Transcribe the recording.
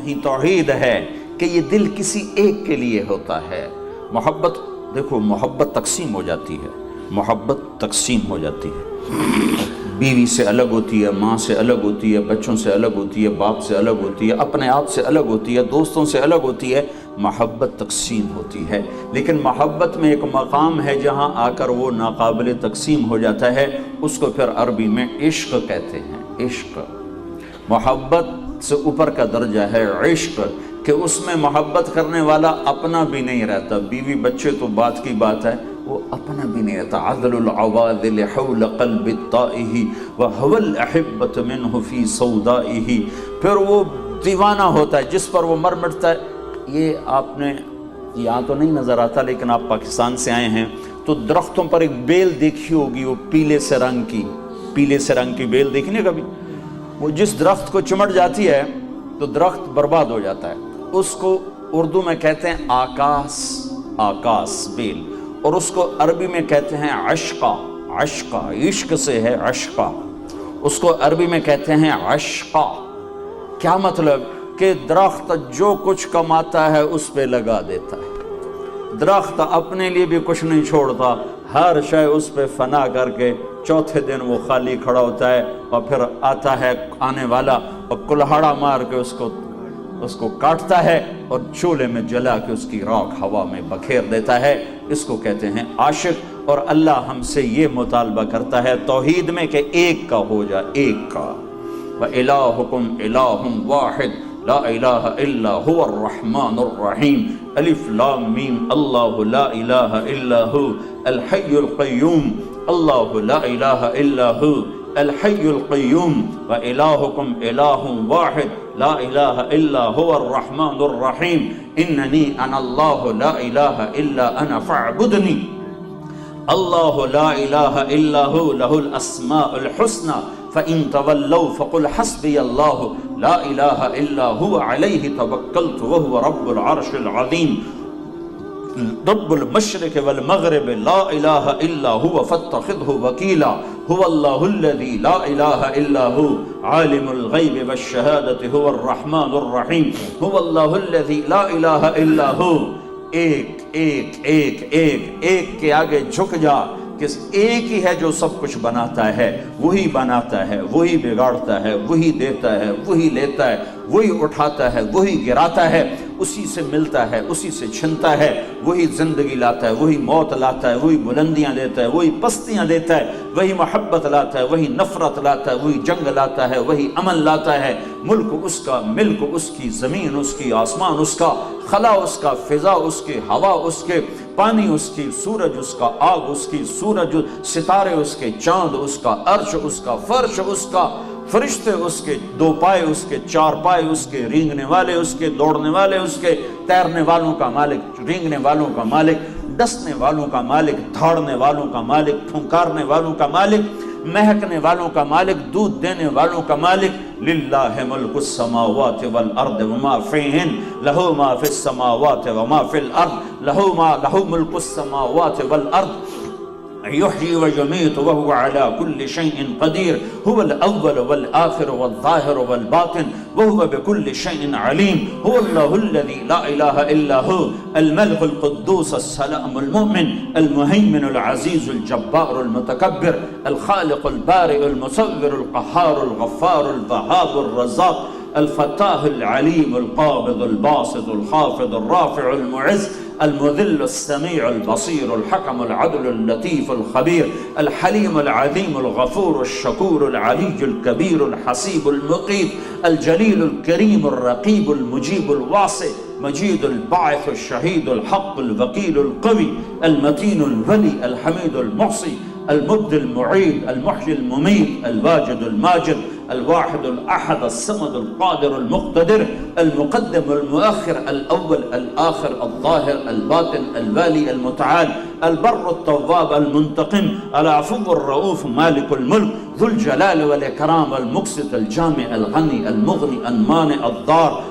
نہیں توحید ہے کہ یہ دل کسی ایک کے لیے ہوتا ہے۔ محبت دیکھو، محبت تقسیم ہو جاتی ہے، محبت تقسیم ہو جاتی ہے، بیوی سے الگ ہوتی ہے، ماں سے الگ ہوتی ہے، بچوں سے الگ ہوتی ہے، باپ سے الگ ہوتی ہے، اپنے آپ سے الگ ہوتی ہے، دوستوں سے الگ ہوتی ہے، محبت تقسیم ہوتی ہے۔ لیکن محبت میں ایک مقام ہے جہاں آ کر وہ ناقابل تقسیم ہو جاتا ہے، اس کو پھر عربی میں عشق کہتے ہیں۔ عشق محبت سے اوپر کا درجہ ہے عشق، کہ اس میں محبت کرنے والا اپنا بھی نہیں رہتا، بیوی بچے تو بات کی بات ہے، وہ اپنا بھی نہیں رہتا۔ عدل العواذل حول قلب الطائہ وهو الأحبة منه في سودائہ، پھر وہ دیوانہ ہوتا ہے جس پر وہ مر مٹتا ہے۔ یہ آپ نے یہاں تو نہیں نظر آتا، لیکن آپ پاکستان سے آئے ہیں تو درختوں پر ایک بیل دیکھی ہوگی، وہ پیلے سے رنگ کی بیل دیکھی نہیں کبھی؟ وہ جس درخت کو چمٹ جاتی ہے تو درخت برباد ہو جاتا ہے، اس کو اردو میں کہتے ہیں آکاس بیل، اور اس کو عربی میں کہتے ہیں عشقہ، عشق سے ہے عشقہ، اس کو عربی میں کہتے ہیں عشقہ۔ کیا مطلب؟ کہ درخت جو کچھ کماتا ہے اس پہ لگا دیتا ہے، درخت اپنے لیے بھی کچھ نہیں چھوڑتا، ہر شے اس پہ فنا کر کے چوتھے دن وہ خالی کھڑا ہوتا ہے، اور پھر آتا ہے آنے والا اور کلہاڑا مار کے اس کو کاٹتا ہے اور چولہے میں جلا کے اس کی راکھ ہوا میں بکھیر دیتا ہے۔ اس کو کہتے ہیں عاشق۔ اور اللہ ہم سے یہ مطالبہ کرتا ہے توحید میں کہ ایک کا ہو جائے، ایک کا۔ وَإِلَٰهُكُمْ إِلَٰهٌ وَاحِدٌ لَا إِلَٰهَ إِلَّا هُوَ الرَّحْمَٰنُ الرَّحِيمُ الف لام میم اللہ لا الہ الا هو الحی القیوم، اللہ لا الہ الا هو الحی القیوم، وَإِلَٰهُكُمْ إِلَٰهٌ وَاحِدٌ لا الہ الا هو الرحمن الرحیم، اننی انا اللہ لا الہ الا انا فاعبدنی، اللہ لا الہ الا هو له الاسماء الحسنى فإن تولوا فقل حسبي الله لا إله إلا هو عليه توكلت وهو رب العرش العظيم، رب المشرق والمغرب لا إله إلا هو فاتخذه وكيلا، هو الله الذي لا إله إلا هو عالم الغيب والشهادة هو الرحمن الرحيم، هو الله الذي لا إله إلا هو۔ ایک کے آگے جھک جا کہ ایک ہی ہے جو سب کچھ بناتا ہے، وہی بناتا ہے، وہی بگاڑتا ہے، وہی دیتا ہے، وہی لیتا ہے، وہی اٹھاتا ہے، وہی گراتا ہے، اسی سے ملتا ہے، اسی سے چھنتا ہے، وہی زندگی لاتا ہے، وہی موت لاتا ہے، وہی بلندیاں دیتا ہے، وہی پستیاں دیتا ہے، وہی محبت لاتا ہے، وہی نفرت لاتا ہے، وہی جنگ لاتا ہے، وہی امن لاتا ہے۔ ملک اس کا، ملک اس کی، زمین اس کی، آسمان اس کا، خلا اس کا، فضا اس کے، ہوا اس کے، پانی اس کی، سورج اس کا، آگ اس کی، سورج ستارے اس کے، چاند اس کا، عرش اس کا، فرش اس کا، فرشتے اس کے، دو پائے اس کے، چار پائے اس کے، رینگنے والے اس کے، دوڑنے والے اس کے، تیرنے والوں کا مالک، رینگنے والوں کا مالک، ڈسنے والوں کا مالک، دھاڑنے والوں کا مالک، پھنکارنے والوں کا مالک، مہکنے والوں کا مالک، دودھ دینے والوں کا مالک۔ للہ ملک السماوات والارض وما فیہن، لہ ما فی السماوات وما فی الارض، لہ ملک السماوات والارض یحیی ویمیت وهو على كل شيء قدیر، هو الاول والآخر والظاہر والباطن وهو بكل شيء علیم، هو اللہ الذی لا الہ الا هو الملك القدوس السلام المؤمن المہیمن العزیز الجبار المتکبر الخالق البارئ المصور القہار الغفار الوہاب الرزاق الفتاح العلیم القابض الباسط الخافض الرافع المعز المذل السميع البصير الحكم العدل اللطيف الخبير الحليم العظيم الغفور الشكور العلي الكبير الحسيب المقيت الجليل الكريم الرقيب المجيب الواسع مجيد الباعث الشهيد الحق الوكيل القوي المتين الولي الحميد المحصي المبدي المعيد المحيي المميت الواجد الماجد الواحد الأحد الصمد القادر المقتدر المقدم المؤخر الأول الآخر الظاهر الباطن الوالي المتعال البر التواب المنتقم العفو الرؤوف مالك الملك ذو الجلال والإكرام المقسط الجامع الغني المغني المانع الضار